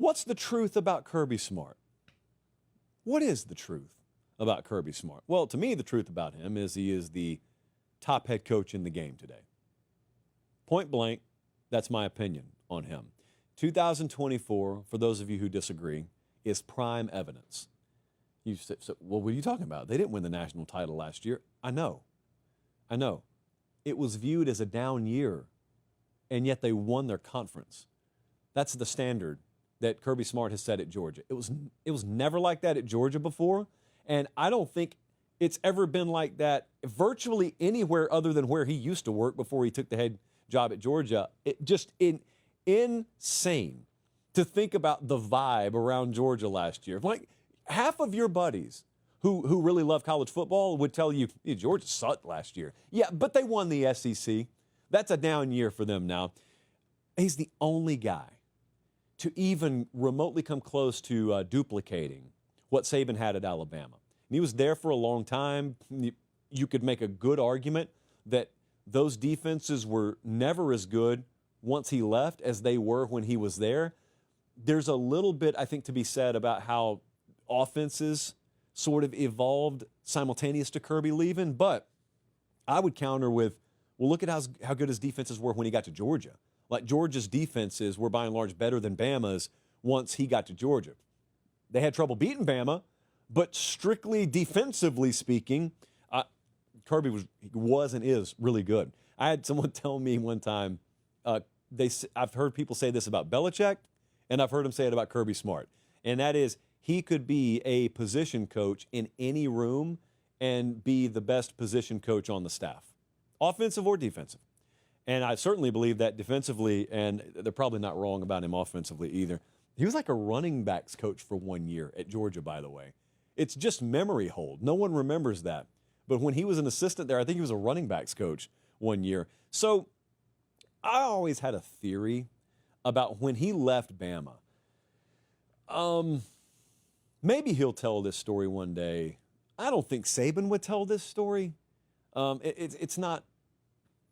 What's the truth about Kirby Smart? What is the truth about Kirby Smart? Well, to me, the truth about him is he is the top head coach in the game today. Point blank, that's my opinion on him. 2024, for those of you who disagree, is prime evidence. You say, so, well, what are you talking about? They didn't win the national title last year. I know. It was viewed as a down year, and yet they won their conference. That's the standard that Kirby Smart has set at Georgia. It was never like that at Georgia before, and I don't think it's ever been like that virtually anywhere other than where he used to work before he took the head job at Georgia. It just insane to think about the vibe around Georgia last year. Like half of your buddies who really love college football would tell you, Georgia sucked last year. Yeah, but they won the SEC. That's a down year for them now. He's the only guy to even remotely come close to duplicating what Saban had at Alabama. And he was there for a long time. You could make a good argument that those defenses were never as good once he left as they were when he was there. There's a little bit, I think, to be said about how offenses sort of evolved simultaneous to Kirby leaving, but I would counter with, well, look at how good his defenses were when he got to Georgia. Like Georgia's defenses were by and large better than Bama's once he got to Georgia. They had trouble beating Bama, but strictly defensively speaking, Kirby was and is really good. I had someone tell me one time, I've heard people say this about Belichick, and I've heard him say it about Kirby Smart, and that is he could be a position coach in any room and be the best position coach on the staff, offensive or defensive. And I certainly believe that defensively, and they're probably not wrong about him offensively either. He was like a running backs coach for 1 year at Georgia, by the way. It's just memory hold. No one remembers that. But when he was an assistant there, I think he was a running backs coach 1 year. So I always had a theory about when he left Bama. Maybe he'll tell this story one day. I don't think Saban would tell this story.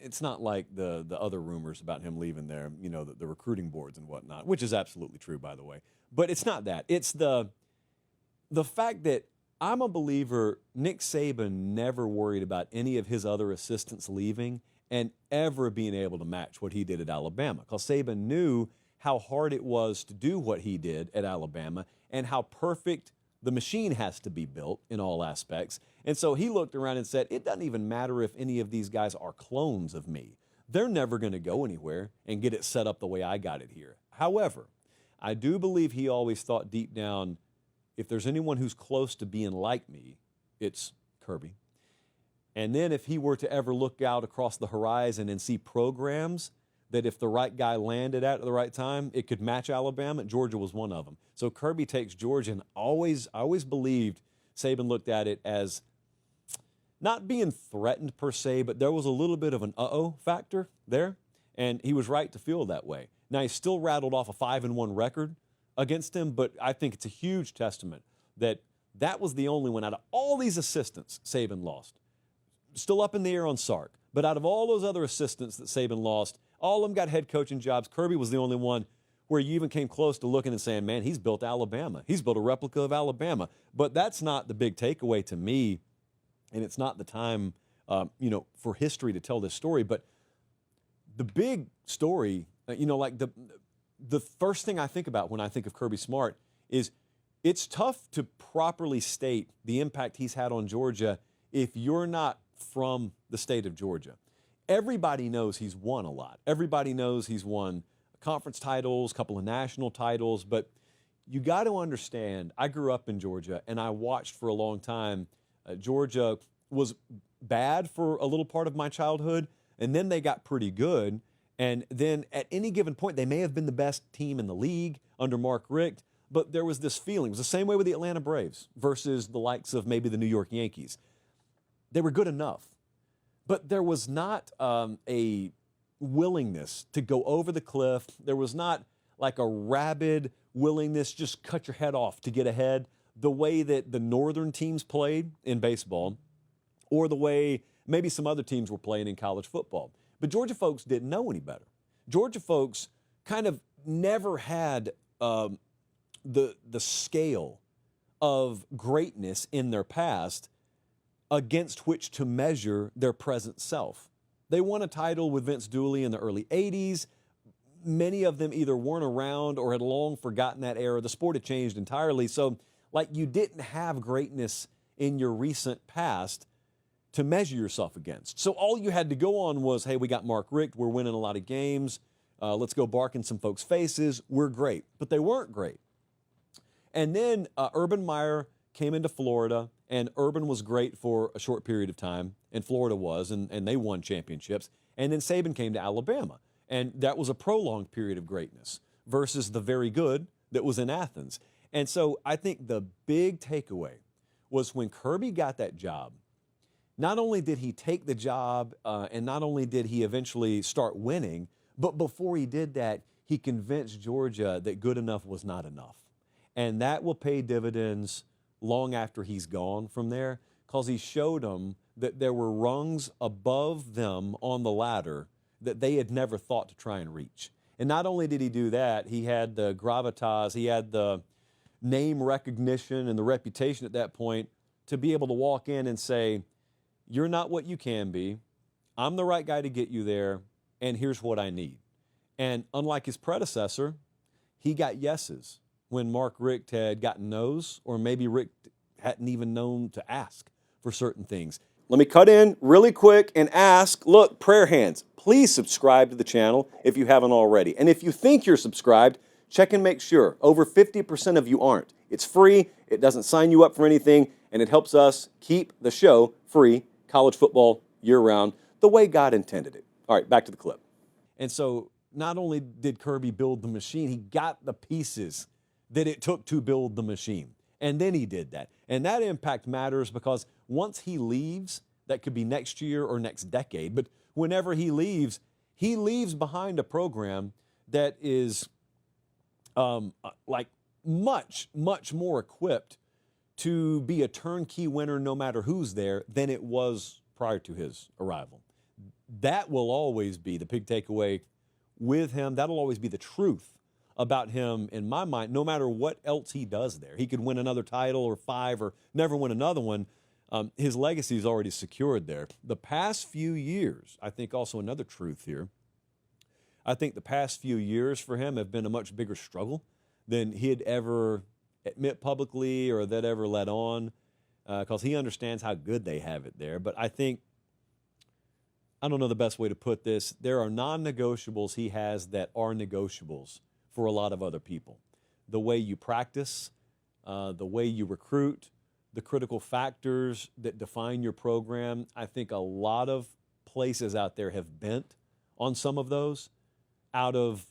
It's not like the other rumors about him leaving there, the recruiting boards and whatnot, which is absolutely true, by the way. But it's not that. It's the fact that I'm a believer Nick Saban never worried about any of his other assistants leaving and ever being able to match what he did at Alabama, because Saban knew how hard it was to do what he did at Alabama and how perfect the machine has to be built in all aspects. And so he looked around and said, it doesn't even matter if any of these guys are clones of me. They're never going to go anywhere and get it set up the way I got it here. However, I do believe he always thought deep down, if there's anyone who's close to being like me, it's Kirby. And then if he were to ever look out across the horizon and see programs that if the right guy landed at the right time, it could match Alabama, Georgia was one of them. So Kirby takes Georgia, and I always believed Saban looked at it as not being threatened per se, but there was a little bit of an uh-oh factor there, and he was right to feel that way. Now, he still rattled off a 5-1 record against him, but I think it's a huge testament that was the only one out of all these assistants Saban lost. Still up in the air on Sark, but out of all those other assistants that Saban lost, all of them got head coaching jobs. Kirby was the only one where you even came close to looking and saying, man, he's built Alabama. He's built a replica of Alabama. But that's not the big takeaway to me, and it's not the time, for history to tell this story. But the big story, like the first thing I think about when I think of Kirby Smart is it's tough to properly state the impact he's had on Georgia if you're not from the state of Georgia. Everybody knows he's won a lot. Everybody knows he's won conference titles, a couple of national titles, but you got to understand, I grew up in Georgia, and I watched for a long time. Georgia was bad for a little part of my childhood, and then they got pretty good, and then at any given point, they may have been the best team in the league under Mark Richt, but there was this feeling. It was the same way with the Atlanta Braves versus the likes of maybe the New York Yankees. They were good enough. But there was not a willingness to go over the cliff. There was not like a rabid willingness, just cut your head off to get ahead, the way that the northern teams played in baseball or the way maybe some other teams were playing in college football. But Georgia folks didn't know any better. Georgia folks kind of never had the scale of greatness in their past against which to measure their present self. They won a title with Vince Dooley in the early 80s. Many of them either weren't around or had long forgotten that era. The sport had changed entirely. So, like, you didn't have greatness in your recent past to measure yourself against. So all you had to go on was, hey, we got Mark Richt. We're winning a lot of games. Let's go bark in some folks' faces. We're great. But they weren't great. And then Urban Meyer came into Florida, and Urban was great for a short period of time, and Florida was, and they won championships. And then Saban came to Alabama, and that was a prolonged period of greatness versus the very good that was in Athens. And so I think the big takeaway was when Kirby got that job, not only did he take the job and not only did he eventually start winning, but before he did that, he convinced Georgia that good enough was not enough. And that will pay dividends long after he's gone from there, because he showed them that there were rungs above them on the ladder that they had never thought to try and reach. And not only did he do that, he had the gravitas, he had the name recognition and the reputation at that point to be able to walk in and say, you're not what you can be. I'm the right guy to get you there, and here's what I need. And unlike his predecessor, he got yeses when Mark Richt had gotten no's, or maybe Richt hadn't even known to ask for certain things. Let me cut in really quick and ask, look, prayer hands, please subscribe to the channel if you haven't already. And if you think you're subscribed, check and make sure. Over 50% of you aren't. It's free, it doesn't sign you up for anything, and it helps us keep the show free, college football year-round, the way God intended it. All right, back to the clip. And so not only did Kirby build the machine, he got the pieces that it took to build the machine. And then he did that. And that impact matters because once he leaves, that could be next year or next decade, but whenever he leaves behind a program that is like much, much more equipped to be a turnkey winner no matter who's there than it was prior to his arrival. That will always be the big takeaway with him. That'll always be the truth about him in my mind, no matter what else he does there. He could win another title or 5 or never win another one. His legacy is already secured there. The past few years, I think also another truth here, I think the past few years for him have been a much bigger struggle than he'd ever admit publicly or that ever let on, because he understands how good they have it there. But I think, I don't know the best way to put this, there are non-negotiables he has that are negotiables for a lot of other people. The way you practice, the way you recruit, the critical factors that define your program. I think a lot of places out there have bent on some of those out of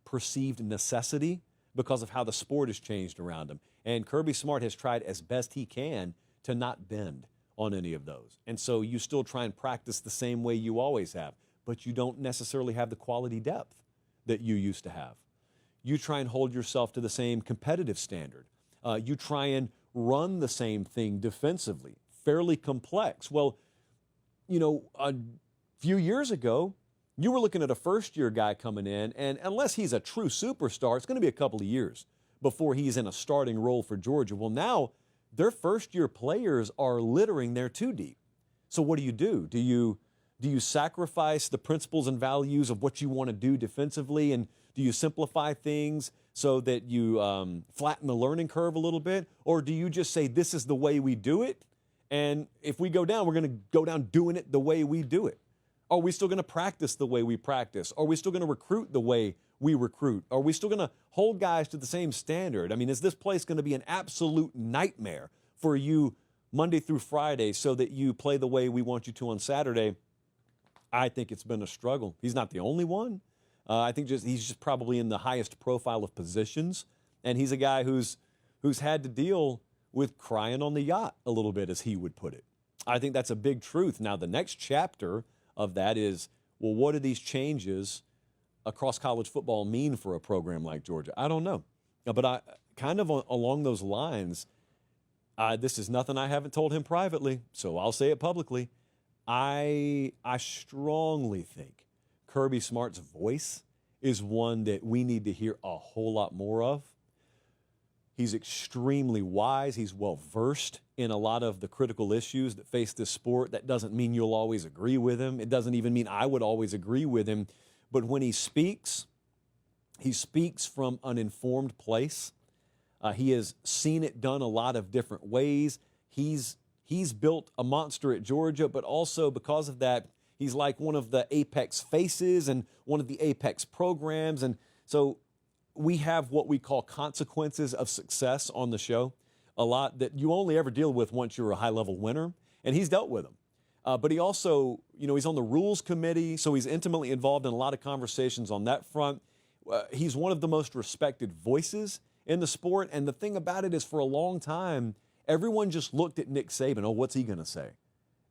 perceived necessity because of how the sport has changed around them. And Kirby Smart has tried as best he can to not bend on any of those. And so you still try and practice the same way you always have, but you don't necessarily have the quality depth that you used to have. You try and hold yourself to the same competitive standard. You try and run the same thing defensively, fairly complex. Well, you know, a few years ago, you were looking at a first-year guy coming in, and unless he's a true superstar, it's going to be a couple of years before he's in a starting role for Georgia. Well, now their first-year players are littering there too deep. So what do? Do you sacrifice the principles and values of what you want to do defensively, and do you simplify things so that you flatten the learning curve a little bit? Or do you just say, this is the way we do it, and if we go down, we're going to go down doing it the way we do it? Are we still going to practice the way we practice? Are we still going to recruit the way we recruit? Are we still going to hold guys to the same standard? I mean, is this place going to be an absolute nightmare for you Monday through Friday so that you play the way we want you to on Saturday? I think it's been a struggle. He's not the only one. I think he's just probably in the highest profile of positions, and he's a guy who's had to deal with crying on the yacht a little bit, as he would put it. I think that's a big truth. Now, the next chapter of that is, well, what do these changes across college football mean for a program like Georgia? I don't know. But I kind of along those lines, this is nothing I haven't told him privately, so I'll say it publicly. I strongly think Kirby Smart's voice is one that we need to hear a whole lot more of. He's extremely wise. He's well versed in a lot of the critical issues that face this sport. That doesn't mean you'll always agree with him. It doesn't even mean I would always agree with him. But when he speaks from an informed place. He has seen it done a lot of different ways. He's built a monster at Georgia, but also because of that, he's like one of the Apex faces and one of the Apex programs. And so we have what we call consequences of success on the show, a lot that you only ever deal with once you're a high-level winner, and he's dealt with them. But he also, he's on the rules committee, so he's intimately involved in a lot of conversations on that front. He's one of the most respected voices in the sport, and the thing about it is for a long time, everyone just looked at Nick Saban, oh, what's he going to say?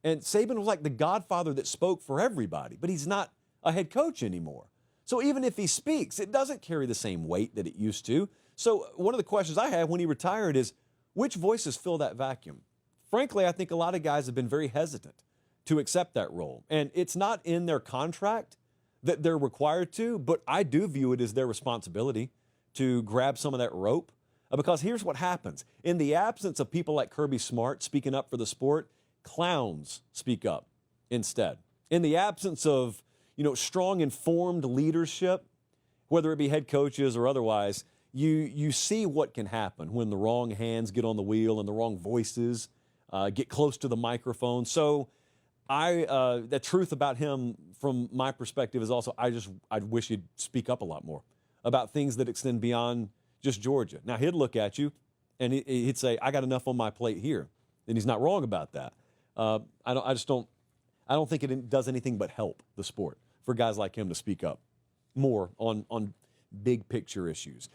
And Saban was like the godfather that spoke for everybody, but he's not a head coach anymore. So even if he speaks, it doesn't carry the same weight that it used to. So one of the questions I had when he retired is, which voices fill that vacuum? Frankly, I think a lot of guys have been very hesitant to accept that role. And it's not in their contract that they're required to, but I do view it as their responsibility to grab some of that rope. Because here's what happens. In the absence of people like Kirby Smart speaking up for the sport, clowns speak up instead. In the absence of, strong, informed leadership, whether it be head coaches or otherwise, you see what can happen when the wrong hands get on the wheel and the wrong voices get close to the microphone. So the truth about him from my perspective is also I'd wish he'd speak up a lot more about things that extend beyond just Georgia. Now, he'd look at you and he'd say, I got enough on my plate here. And he's not wrong about that. I don't think it does anything but help the sport for guys like him to speak up more on big picture issues.